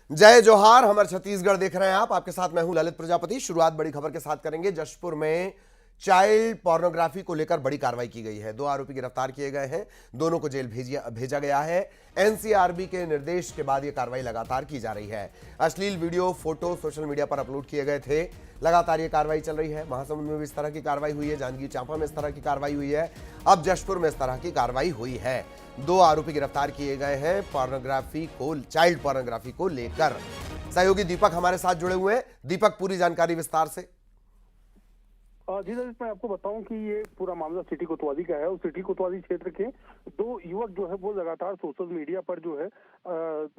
जय जोहार। हमारे छत्तीसगढ़ देख रहे हैं आप। आपके साथ मैं हूं ललित प्रजापति। शुरुआत बड़ी खबर के साथ करेंगे। जशपुर में चाइल्ड पोर्नोग्राफी को लेकर बड़ी कार्रवाई की गई है। 2 आरोपी गिरफ्तार किए गए हैं। दोनों को जेल भेजा गया है। एनसीआरबी के निर्देश के बाद यह कार्रवाई लगातार की जा रही है। अश्लील वीडियो फोटो सोशल मीडिया पर अपलोड किए गए थे। लगातार ये कार्रवाई चल रही है। महासमुंद में भी इस तरह की कार्रवाई हुई है। जांजगीर चांपा में इस तरह की कार्रवाई हुई है। अब जशपुर में इस तरह की कार्रवाई हुई है। 2 आरोपी गिरफ्तार किए गए हैं चाइल्ड पोर्नोग्राफी को लेकर। सहयोगी दीपक हमारे साथ जुड़े हुए हैं। दीपक, पूरी जानकारी विस्तार से। जी सर, मैं आपको बताऊं कि ये पूरा मामला सिटी कोतवाली का है और सिटी कोतवाली क्षेत्र के 2 युवक जो है वो लगातार सोशल मीडिया पर जो है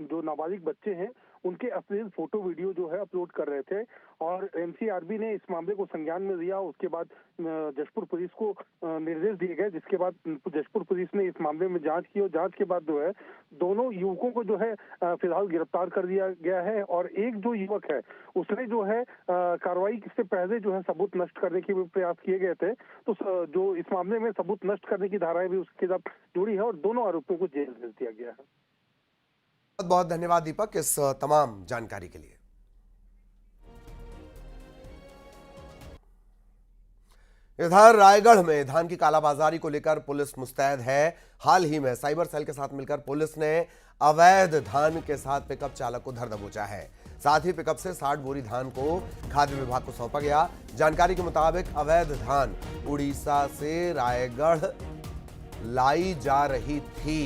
जो नाबालिग बच्चे हैं उनके अश्लील फोटो वीडियो जो है अपलोड कर रहे थे और एनसीआरबी ने इस मामले को संज्ञान में लिया। उसके बाद जशपुर पुलिस को निर्देश दिए गए, जिसके बाद जशपुर पुलिस ने इस मामले में जांच की और जांच के बाद जो है दोनों युवकों को जो है फिलहाल गिरफ्तार कर दिया गया है। और एक जो युवक है उसने जो है कार्रवाई से पहले जो है सबूत नष्ट करने के प्रयास किए गए थे, तो जो इस मामले में सबूत नष्ट करने की धाराएं भी उसके साथ जुड़ी है और दोनों आरोपियों को जेल भेज दिया गया है। बहुत बहुत धन्यवाद दीपक इस तमाम जानकारी के लिए। इधर रायगढ़ में धान की कालाबाजारी को लेकर पुलिस मुस्तैद है। हाल ही में साइबर सेल के साथ मिलकर पुलिस ने अवैध धान के साथ पिकअप चालक को धर दबोचा है। साथ ही पिकअप से 60 बोरी धान को खाद्य विभाग को सौंपा गया। जानकारी के मुताबिक अवैध धान उड़ीसा से रायगढ़ लाई जा रही थी।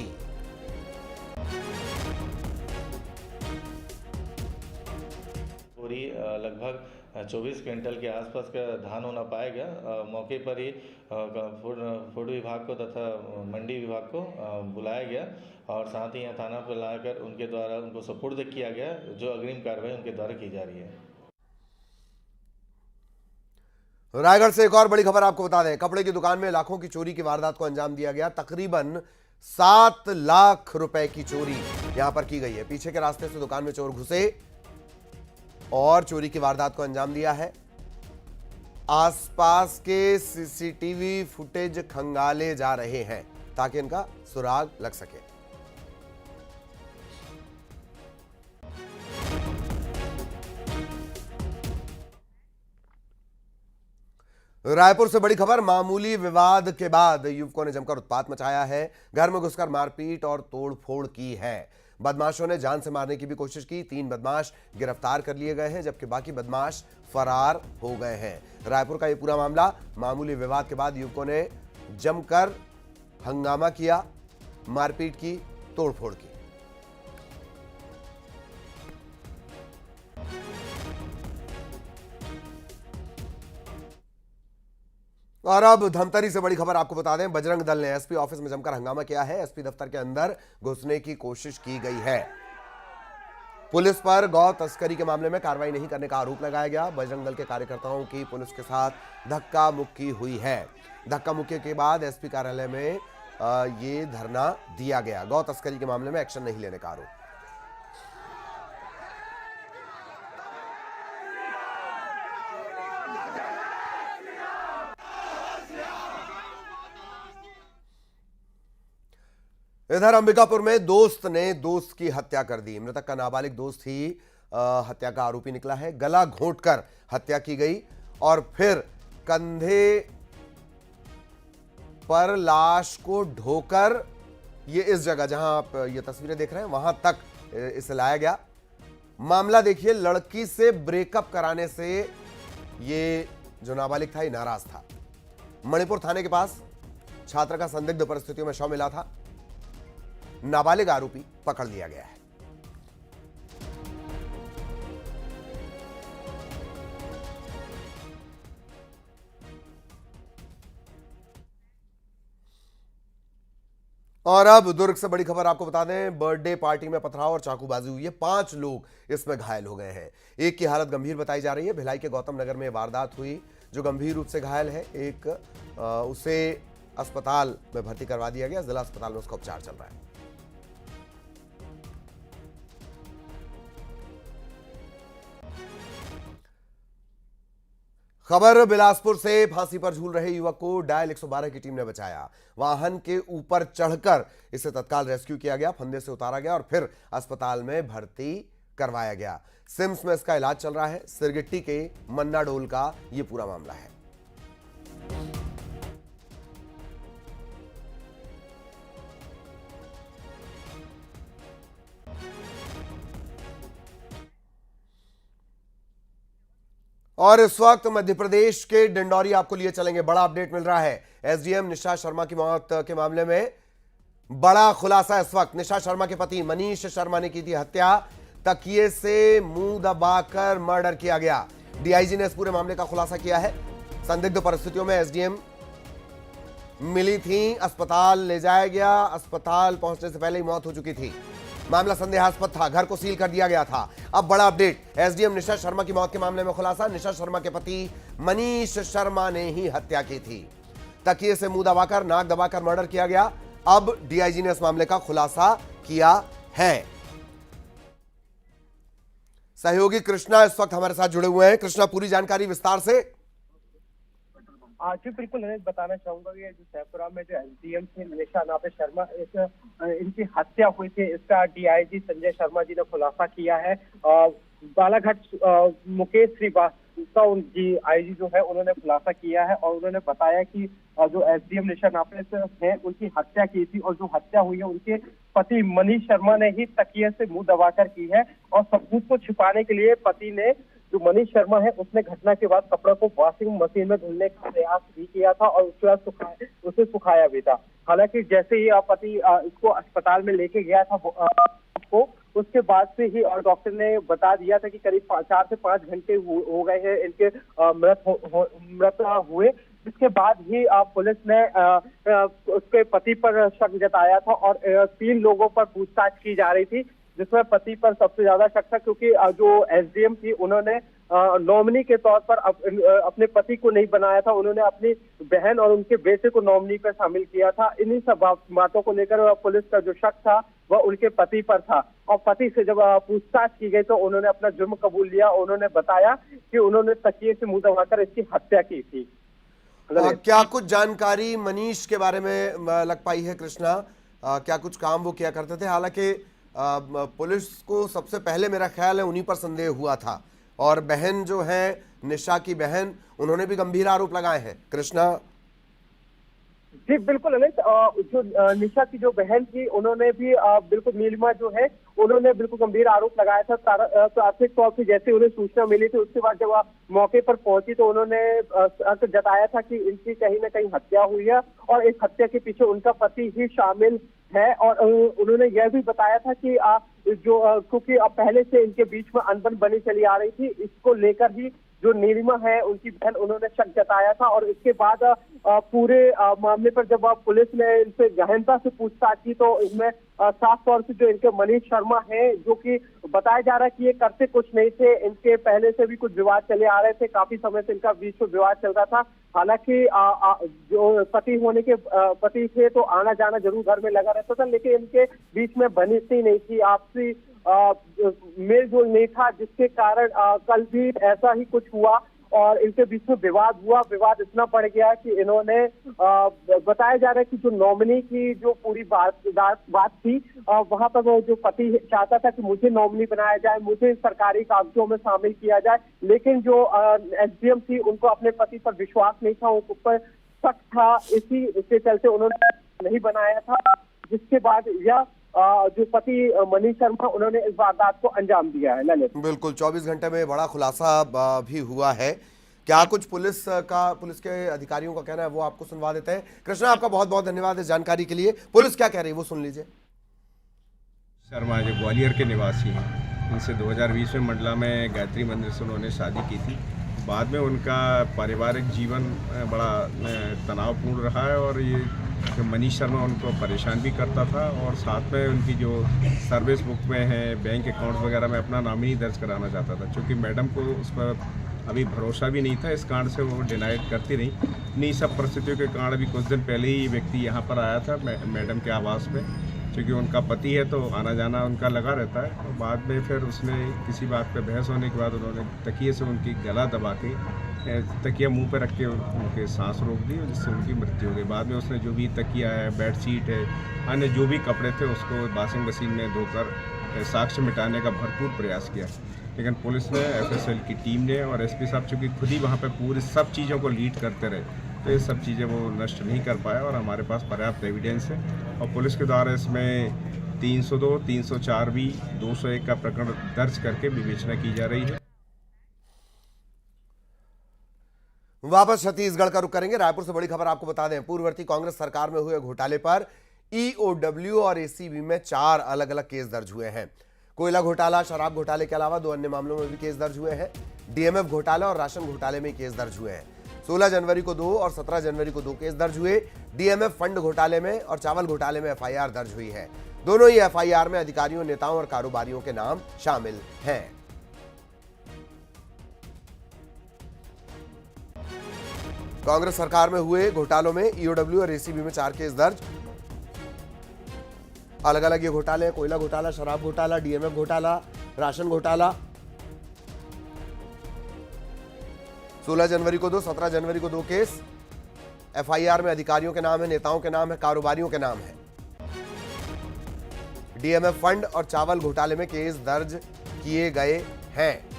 पूरी लगभग 24 क्विंटल के आसपास का धान होना पाया गया। मौके पर ही फूड विभाग को तथा मंडी विभाग को बुलाया गया और साथ ही यहाँ थाना पर लाकर उनके द्वारा उनको सुपुर्द किया गया। जो अग्रिम कार्रवाई उनके द्वारा की जा रही है। रायगढ़ से एक और बड़ी खबर आपको बता दें। कपड़े की दुकान में लाखों की चोरी की वारदात को अंजाम दिया गया। तकरीबन 7 लाख रुपए की चोरी यहां पर की गई है। पीछे के रास्ते से दुकान में चोर घुसे और चोरी की वारदात को अंजाम दिया है। आसपास के सीसीटीवी फुटेज खंगाले जा रहे हैं ताकि इनका सुराग लग सके। रायपुर से बड़ी खबर। मामूली विवाद के बाद युवकों ने जमकर उत्पात मचाया है। घर में घुसकर मारपीट और तोड़फोड़ की है। बदमाशों ने जान से मारने की भी कोशिश की। 3 बदमाश गिरफ्तार कर लिए गए हैं जबकि बाकी बदमाश फरार हो गए हैं। रायपुर का यह पूरा मामला मामूली विवाद के बाद युवकों ने जमकर हंगामा किया, मारपीट की, तोड़फोड़ की। और अब धमतरी से बड़ी खबर आपको बता दें। बजरंग दल ने एसपी ऑफिस में जमकर हंगामा किया है। एसपी दफ्तर के अंदर घुसने की कोशिश की गई है। पुलिस पर गौ तस्करी के मामले में कार्रवाई नहीं करने का आरोप लगाया गया। बजरंग दल के कार्यकर्ताओं की पुलिस के साथ धक्का मुक्की हुई है। धक्का मुक्की के बाद एसपी कार्यालय में ये धरना दिया गया। गौ तस्करी के मामले में एक्शन नहीं लेने का आरोप। इधर अंबिकापुर में दोस्त ने दोस्त की हत्या कर दी। मृतक का नाबालिग दोस्त ही हत्या का आरोपी निकला है। गला घोंटकर हत्या की गई और फिर कंधे पर लाश को ढोकर ये इस जगह जहां आप ये तस्वीरें देख रहे हैं वहां तक इसे लाया गया। मामला देखिए, लड़की से ब्रेकअप कराने से ये जो नाबालिग था ये नाराज था। मणिपुर थाने के पास छात्र का संदिग्ध परिस्थितियों में शव मिला था। नाबालिग आरोपी पकड़ लिया गया है। और अब दुर्ग से बड़ी खबर आपको बता दें। बर्थडे पार्टी में पथराव और चाकूबाजी हुई है। 5 लोग इसमें घायल हो गए हैं। एक की हालत गंभीर बताई जा रही है। भिलाई के गौतम नगर में वारदात हुई। जो गंभीर रूप से घायल है उसे अस्पताल में भर्ती करवा दिया गया। जिला अस्पताल में उसका उपचार चल रहा है। खबर बिलासपुर से। फांसी पर झूल रहे युवक को डायल 112 की टीम ने बचाया। वाहन के ऊपर चढ़कर इसे तत्काल रेस्क्यू किया गया, फंदे से उतारा गया और फिर अस्पताल में भर्ती करवाया गया। सिम्स में इसका इलाज चल रहा है। सिरगिट्टी के मन्ना डोल का यह पूरा मामला है। और इस वक्त मध्य प्रदेश के डिंडौरी आपको लिए चलेंगे। बड़ा अपडेट मिल रहा है। एसडीएम निशा शर्मा की मौत के मामले में बड़ा खुलासा इस वक्त। निशा शर्मा के पति मनीष शर्मा ने की थी हत्या। तकिए से मुंह दबाकर मर्डर किया गया। डीआईजी ने इस पूरे मामले का खुलासा किया है। संदिग्ध परिस्थितियों में एसडीएम मिली थी, अस्पताल ले जाया गया। अस्पताल पहुंचने से पहले ही मौत हो चुकी थी। मामला संदेहास्पद था, घर को सील कर दिया गया था। अब बड़ा अपडेट, एसडीएम निशा शर्मा की मौत के मामले में खुलासा। निशा शर्मा के पति मनीष शर्मा ने ही हत्या की थी। तकिए से मुंह दबाकर, नाक दबाकर मर्डर किया गया। अब डीआईजी ने इस मामले का खुलासा किया है। सहयोगी कृष्णा इस वक्त हमारे साथ जुड़े हुए हैं। कृष्णा, पूरी जानकारी विस्तार से। जी बिल्कुल, बताना चाहूंगा कि जो सैफुरा में जो एसडीएम थे निशा नापे शर्मा, इनकी हत्या हुई थी, इसका डीआईजी संजय शर्मा जी ने खुलासा किया है। बालाघाट मुकेश श्रीवास्तव जी आईजी जो है उन्होंने खुलासा किया है और उन्होंने बताया कि जो एसडीएम निशा नापे है उनकी हत्या की थी और जो हत्या हुई है उनके पति मनीष शर्मा ने ही तकिए से मुंह दबाकर की है। और सबूत को छिपाने के लिए पति ने, जो मनीष शर्मा है, उसने घटना के बाद कपड़ों को वॉशिंग मशीन में धुलने का प्रयास भी किया था और उसके बाद उसे सुखाया भी था। हालांकि जैसे ही पति इसको अस्पताल में लेके गया था को, उसके बाद से ही और डॉक्टर ने बता दिया था कि करीब 4 से 5 घंटे हो गए हैं इनके मृत हुए। जिसके बाद ही पुलिस ने उसके पति पर शक जताया था और 3 लोगों पर पूछताछ की जा रही थी, जिसमें पति पर सबसे ज्यादा शक था क्योंकि जो एसडीएम थी उन्होंने नॉमिनी के तौर पर अपने पति को नहीं बनाया था। उन्होंने अपनी बहन और उनके बेटे को नॉमिनी पर शामिल किया था। इन्हीं सब बातों को लेकर पुलिस का जो शक था वह उनके पति पर था और पति से जब पूछताछ की गई तो उन्होंने अपना जुर्म कबूल लिया। उन्होंने बताया कि उन्होंने तकिए से मुंह दबाकर इसकी हत्या की थी। क्या कुछ जानकारी मनीष के बारे में लग पाई है कृष्णा? क्या कुछ काम वो किया करते थे? हालांकि पुलिस को सबसे पहले मेरा ख्याल है उन्हीं पर संदेह हुआ था और बहन जो है निशा की बहन, उन्होंने भी गंभीर आरोप लगाए हैं। कृष्णा जी बिल्कुल अमित, जो निशा की जो बहन थी उन्होंने भी बिल्कुल, नीलिमा जो है, उन्होंने बिल्कुल गंभीर आरोप लगाया था। प्राथमिक तौर पर जैसे उन्हें सूचना मिली थी उसके बाद जब आप मौके पर पहुंची तो उन्होंने जताया था कि इनकी कहीं ना कहीं हत्या हुई है और इस हत्या के पीछे उनका पति ही शामिल है। और उन्होंने यह भी बताया था कि क्योंकि अब पहले से इनके बीच में अनबन बनी चली आ रही थी, इसको लेकर ही जो नीलिमा है उनकी बहन, उन्होंने शक जताया था। और इसके बाद पूरे मामले पर जब पुलिस ने इनसे गहनता से पूछताछ की तो इसमें साफ तौर से जो इनके मनीष शर्मा है, जो कि बताया जा रहा है कि ये करते कुछ नहीं थे, इनके पहले से भी कुछ विवाद चले आ रहे थे, काफी समय से इनका बीच में विवाद चल रहा था। हालांकि जो पति होने के पति थे तो आना जाना जरूर घर में लगा रहता था, लेकिन इनके बीच में बनिश्ती नहीं थी, आपसी मेल जोल नहीं था, जिसके कारण कल भी ऐसा ही कुछ हुआ और इनके बीच में विवाद हुआ। विवाद इतना बढ़ गया कि इन्होंने बताया जा रहा है कि जो नॉमिनी की जो पूरी बात थी, वहां पर वो जो पति चाहता था कि मुझे नॉमिनी बनाया जाए, मुझे सरकारी कागजों में शामिल किया जाए, लेकिन जो एसडीएम थी उनको अपने पति पर विश्वास नहीं था, उनके ऊपर शक था, इसी के चलते उन्होंने नहीं बनाया था। जिसके बाद यह जो पति मनीष शर्मा, उन्होंने इस वारदात को अंजाम दिया है। ललित, बिल्कुल 24 घंटे में बड़ा खुलासा भी हुआ है। क्या कुछ पुलिस के अधिकारियों का कहना है वो आपको सुनवा देते हैं। कृष्णा, आपका बहुत बहुत धन्यवाद इस जानकारी के लिए। पुलिस क्या कह रही है वो सुन लीजिए। शर्मा जो ग्वालियर के निवासी हैं, इनसे 2020 में मंडला में गायत्री मंदिर से उन्होंने शादी की थी। बाद में उनका पारिवारिक जीवन बड़ा तनावपूर्ण रहा है और ये जो मनीष शर्मा उनको परेशान भी करता था और साथ में उनकी जो सर्विस बुक में है, बैंक अकाउंट वगैरह में अपना नामिनी दर्ज कराना चाहता था। क्योंकि मैडम को उस पर अभी भरोसा भी नहीं था, इस कारण से वो डिनाइड करती रही। इन्हीं सब परिस्थितियों के कारण अभी कुछ दिन पहले ही व्यक्ति यहाँ पर आया था मैडम के आवास में, क्योंकि उनका पति है तो आना जाना उनका लगा रहता है। तो बाद में फिर उसने किसी बात पे बहस होने के बाद उन्होंने तकिए से उनकी गला दबा के तकिया मुंह पे रख के उनके सांस रोक दी और जिससे उनकी मृत्यु हो गई। बाद में उसने जो भी तकिया है, बेडशीट है, अन्य जो भी कपड़े थे उसको वॉशिंग मशीन में धोकर साक्ष्य मिटाने का भरपूर प्रयास किया, लेकिन पुलिस ने, एफएसएल की टीम ने और एसपी साहब चूँकि खुद ही वहाँ पे पूरी सब चीज़ों को लीड करते रहे, तो ये सब चीज़ें वो नष्ट नहीं कर पाया और हमारे पास पर्याप्त एविडेंस है और पुलिस के द्वारा इसमें 302, 304 भी 201 का प्रकरण दर्ज करके विवेचना की जा रही है। वापस छत्तीसगढ़ का रुख करेंगे। रायपुर से बड़ी खबर आपको बता दें, पूर्ववर्ती कांग्रेस सरकार में हुए घोटाले पर ईओडब्ल्यू और एसीबी में 4 अलग अलग केस दर्ज हुए हैं। कोयला घोटाला, शराब घोटाले के अलावा 2 अन्य मामलों में भी केस दर्ज हुए हैं। डीएमएफ घोटाला और राशन घोटाले में केस दर्ज हुए हैं। 16 जनवरी को 2 और 17 जनवरी को 2 केस दर्ज हुए। डीएमएफ फंड घोटाले में और चावल घोटाले में एफआईआर दर्ज हुई है। दोनों ही एफआईआर में अधिकारियों, नेताओं और कारोबारियों के नाम शामिल हैं। कांग्रेस सरकार में हुए घोटालों में ईओडब्ल्यू और एसीबी में 4 केस दर्ज। अलग अलग ये घोटाले हैं: कोयला घोटाला, शराब घोटाला, डीएमएफ घोटाला, राशन घोटाला। 16 जनवरी को 2, 17 जनवरी को 2 केस। एफआईआर में अधिकारियों के नाम है, नेताओं के नाम है, कारोबारियों के नाम है। डीएमएफ फंड और चावल घोटाले में केस दर्ज किए गए हैं।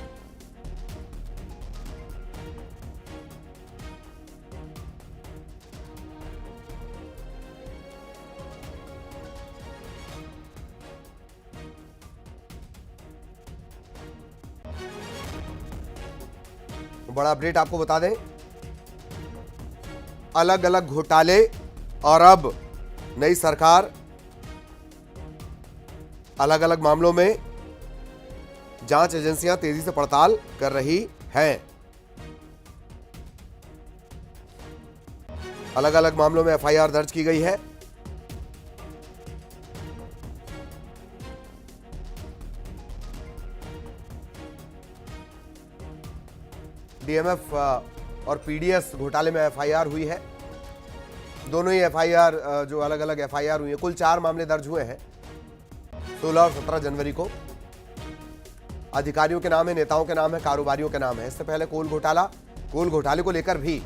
बड़ा अपडेट आपको बता दें, अलग अलग घोटाले और अब नई सरकार अलग अलग मामलों में जांच एजेंसियां तेजी से पड़ताल कर रही हैं। अलग अलग मामलों में एफआईआर दर्ज की गई है। डीएमएफ और पीडीएस घोटाले में एफआईआर हुई है। दोनों ही एफआईआर जो अलग अलग एफआईआर हुई है, कुल 4 मामले दर्ज हुए हैं 16 और 17 जनवरी को। अधिकारियों के नाम है, नेताओं के नाम है, कारोबारियों के नाम है। इससे पहले कोल घोटाले को लेकर भी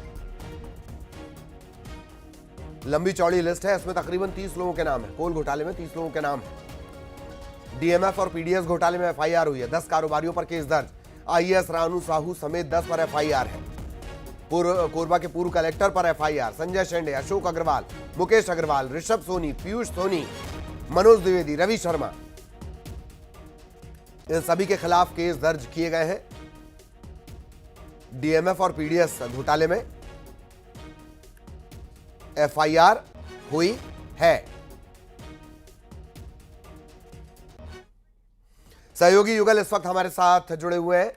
लंबी चौड़ी लिस्ट है। इसमें तकरीबन 30 लोगों के नाम है। कोल घोटाले में 30 लोगों के नाम है। डीएमएफ और पीडीएस घोटाले में एफआईआर हुई है। 10 कारोबारियों पर केस दर्ज। आईएएस रानू साहू समेत 10 पर एफआईआर है। कोरबा के पूर्व कलेक्टर पर एफआईआर। संजय शेंडे, अशोक अग्रवाल, मुकेश अग्रवाल, ऋषभ सोनी, पीयूष सोनी, मनोज द्विवेदी, रवि शर्मा, इन सभी के खिलाफ केस दर्ज किए गए हैं। डीएमएफ और पीडीएस घोटाले में एफआईआर हुई है। सहयोगी युगल इस वक्त हमारे साथ जुड़े हुए हैं।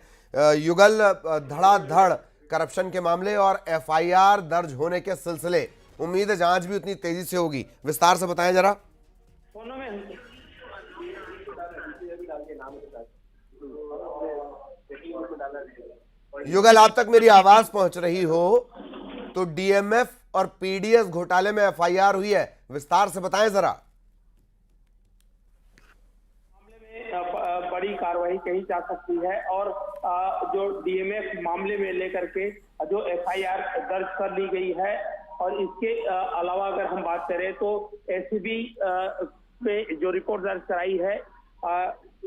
युगल, धड़ाधड़ करप्शन के मामले और एफआईआर दर्ज होने के सिलसिले, उम्मीद है जांच भी उतनी तेजी से होगी। विस्तार से बताएं जरा। युगल, आप तक मेरी आवाज पहुंच रही हो तो डीएमएफ और पीडीएस घोटाले में एफआईआर हुई है, विस्तार से बताएं जरा। बड़ी कार्रवाई कही जा सकती है और जो डीएमएफ मामले में लेकर के जो एफआईआर दर्ज कर ली गई है और इसके अलावा अगर हम बात करें तो एसीबी में जो रिपोर्ट दर्ज कराई है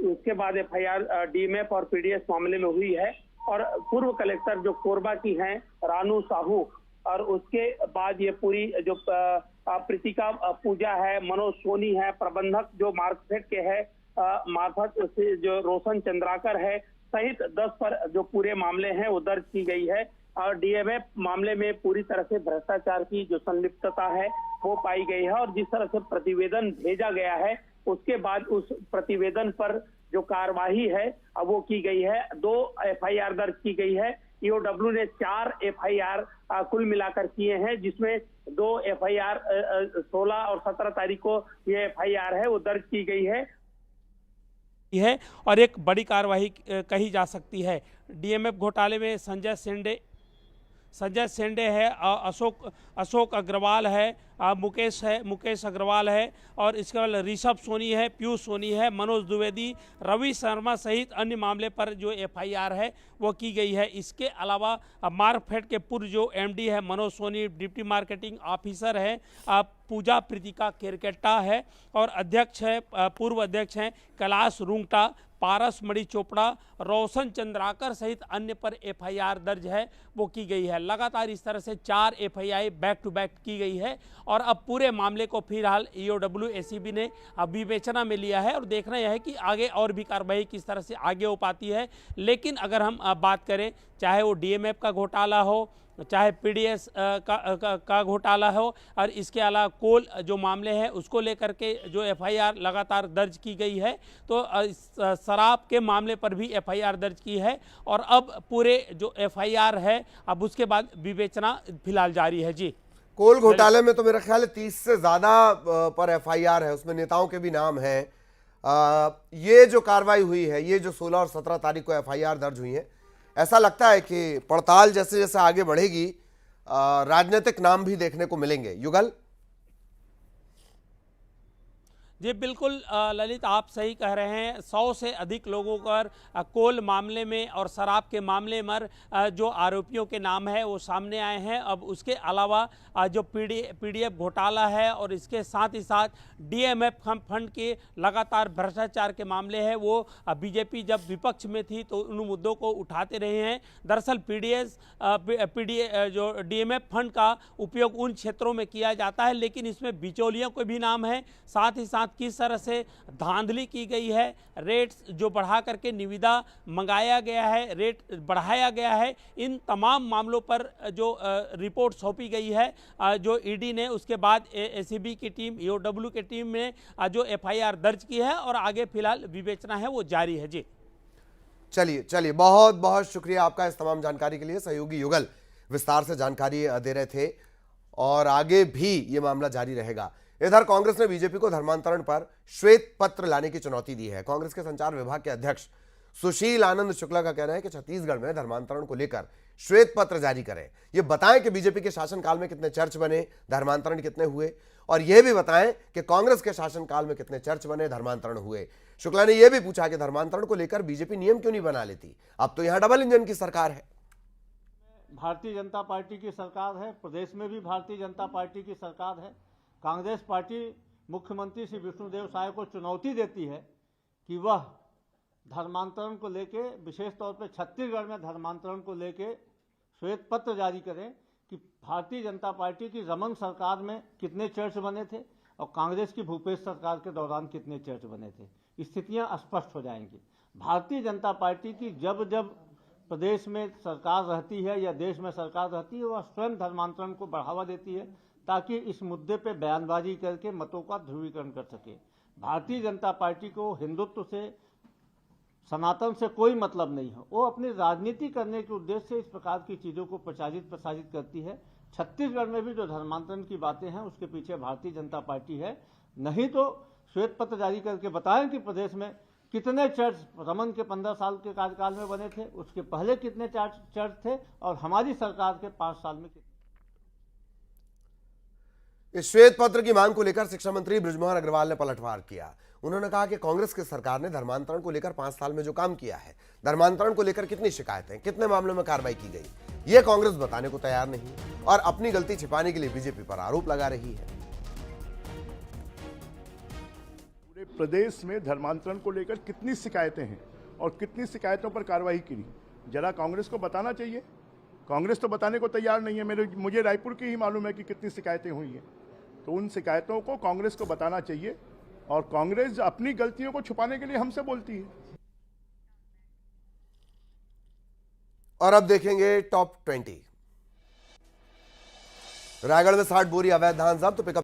उसके बाद एफआईआर डीएमएफ और पीडीएस मामले में हुई है। और पूर्व कलेक्टर जो कोरबा की हैं रानू साहू, और उसके बाद ये पूरी जो प्रीतिका पूजा है, मनोज सोनी है, प्रबंधक जो मार्कफेड के है, मार्फत से जो रोशन चंद्राकर है, सहित 10 पर जो पूरे मामले हैं वो दर्ज की गई है। और डीएमएफ मामले में पूरी तरह से भ्रष्टाचार की जो संलिप्तता है वो पाई गई है और जिस तरह से प्रतिवेदन भेजा गया है उसके बाद उस प्रतिवेदन पर जो कार्यवाही है अब वो की गई है। 2 एफआईआर दर्ज की गई है। ईओडब्ल्यू ने 4 एफआईआर कुल मिलाकर किए हैं, जिसमें 2 एफआईआर 16 और 17 तारीख को ये एफआईआर है वो दर्ज की गई है और एक बड़ी कार्रवाई कही जा सकती है। डीएमएफ घोटाले में संजय शेंडे संजय सेंडे है, अशोक अग्रवाल है, मुकेश अग्रवाल है, और इसके बाद ऋषभ सोनी है, पीयूष सोनी है, मनोज द्विवेदी, रवि शर्मा सहित अन्य मामले पर जो एफआईआर है वो की गई है। इसके अलावा मार्कफेड के पूर्व जो एमडी है Manoj Soni, deputy marketing officer है पूजा प्रीतिका केरकेट्टा है, और अध्यक्ष है पूर्व अध्यक्ष हैं कैलाश रुंगटा, पारस मणि चोपड़ा, रोशन चंद्राकर सहित अन्य पर एफआईआर दर्ज है वो की गई है। लगातार इस तरह से 4 एफआईआर बैक टू बैक की गई है, और अब पूरे मामले को फिलहाल ईओडब्ल्यू एसीबी ने अब विवेचना में लिया है, और देखना यह है कि आगे और भी कार्रवाई किस तरह से आगे हो पाती है। लेकिन अगर हम बात करें, चाहे वो डीएमएफ का घोटाला हो, चाहे पीडीएस का घोटाला हो, और इसके अलावा कोल जो मामले हैं उसको लेकर के जो एफआईआर लगातार दर्ज की गई है, तो शराब के मामले पर भी एफआईआर दर्ज की है, और अब पूरे जो एफआईआर है अब उसके बाद विवेचना फिलहाल जारी है। जी, कोल घोटाले में तो मेरा ख्याल है 30 से ज्यादा पर एफआईआर है, उसमें नेताओं के भी नाम हैं। ये जो कार्रवाई हुई है, ये जो 16 और 17 तारीख को एफआईआर दर्ज हुई है, ऐसा लगता है कि पड़ताल जैसे जैसे आगे बढ़ेगी राजनीतिक नाम भी देखने को मिलेंगे। युगल जी बिल्कुल ललित, आप सही कह रहे हैं। 100 से अधिक लोगों पर कोल मामले में और शराब के मामले में जो आरोपियों के नाम है वो सामने आए हैं। अब उसके अलावा जो पीडीएफ घोटाला है, और इसके साथ ही साथ डीएमएफ फंड के लगातार भ्रष्टाचार के मामले हैं, वो बीजेपी जब विपक्ष में थी तो उन मुद्दों को उठाते रहे हैं। दरअसल जो डीएमएफ फंड का उपयोग उन क्षेत्रों में किया जाता है, लेकिन इसमें बिचौलियों के भी नाम है। साथ ही साथ किस तरह से धांधली की गई है, रेट्स जो बढ़ा करके निविदा मंगाया गया है, रेट बढ़ाया गया है, इन तमाम मामलों पर जो रिपोर्ट सौंपी गई है जो ईडी ने, उसके बाद एसीबी की टीम, ईओडब्ल्यू की टीम ने जो एफआईआर दर्ज की है, और आगे फिलहाल विवेचना है वो जारी है। जी चलिए, बहुत बहुत शुक्रिया आपका इस तमाम जानकारी के लिए। सहयोगी युगल विस्तार से जानकारी दे रहे थे, और आगे भी ये मामला जारी रहेगा। इधर कांग्रेस ने बीजेपी को धर्मांतरण पर श्वेत पत्र लाने की चुनौती दी है। कांग्रेस के संचार विभाग के अध्यक्ष सुशील आनंद शुक्ला का कहना है कि छत्तीसगढ़ में धर्मांतरण को लेकर श्वेत पत्र जारी करें। ये बताएं कि बीजेपी के शासनकाल में कितने चर्च बने, धर्मांतरण कितने हुए, और यह भी बताएं कि कांग्रेस के शासनकाल में कितने चर्च बने, धर्मांतरण हुए। शुक्ला ने यह भी पूछा कि धर्मांतरण को लेकर बीजेपी नियम क्यों नहीं बना लेती, अब तो यहां डबल इंजन की सरकार है। भारतीय जनता पार्टी की सरकार है, प्रदेश में भी भारतीय जनता पार्टी की सरकार है। कांग्रेस पार्टी मुख्यमंत्री श्री विष्णुदेव साय को चुनौती देती है कि वह धर्मांतरण को लेके, विशेष तौर पे छत्तीसगढ़ में धर्मांतरण को लेके श्वेत पत्र जारी करें कि भारतीय जनता पार्टी की रमन सरकार में कितने चर्च बने थे और कांग्रेस की भूपेश सरकार के दौरान कितने चर्च बने थे। स्थितियां स्पष्ट हो जाएंगी। भारतीय जनता पार्टी की जब जब प्रदेश में सरकार रहती है या देश में सरकार रहती है, वह स्वयं धर्मांतरण को बढ़ावा देती है ताकि इस मुद्दे पे बयानबाजी करके मतों का ध्रुवीकरण कर सके। भारतीय जनता पार्टी को हिंदुत्व से, सनातन से कोई मतलब नहीं है। वो अपनी राजनीति करने के उद्देश्य से इस प्रकार की चीज़ों को प्रसारित करती है। छत्तीसगढ़ में भी जो धर्मांतरण की बातें हैं उसके पीछे भारतीय जनता पार्टी है। नहीं तो श्वेत पत्र जारी करके बताएं कि प्रदेश में कितने चर्च रमन के 15 साल के कार्यकाल में बने थे, उसके पहले कितने चर्च थे, और हमारी सरकार के 5 साल में कितने। इस श्वेत पत्र की मांग को लेकर शिक्षा मंत्री बृजमोहन अग्रवाल ने पलटवार किया। उन्होंने कहा कि कांग्रेस की सरकार ने धर्मांतरण को लेकर 5 साल में जो काम किया है, धर्मांतरण को लेकर कितनी शिकायतें, कितने मामलों में कार्रवाई की गई, यह कांग्रेस बताने को तैयार नहीं, और अपनी गलती छिपाने के लिए बीजेपी पर आरोप लगा रही है। पूरे प्रदेश में धर्मांतरण को लेकर कितनी शिकायतें हैं और कितनी शिकायतों पर कार्रवाई की, जरा कांग्रेस को बताना चाहिए। कांग्रेस तो बताने को तैयार नहीं है। मुझे रायपुर की ही मालूम है कि कितनी शिकायतें हुई हैं, तो उन शिकायतों को कांग्रेस को बताना चाहिए, और कांग्रेस अपनी गलतियों को छुपाने के लिए हमसे बोलती है। और अब देखेंगे टॉप 20। रायगढ़ में 60 बोरी अवैध धान जब्त, पिकअप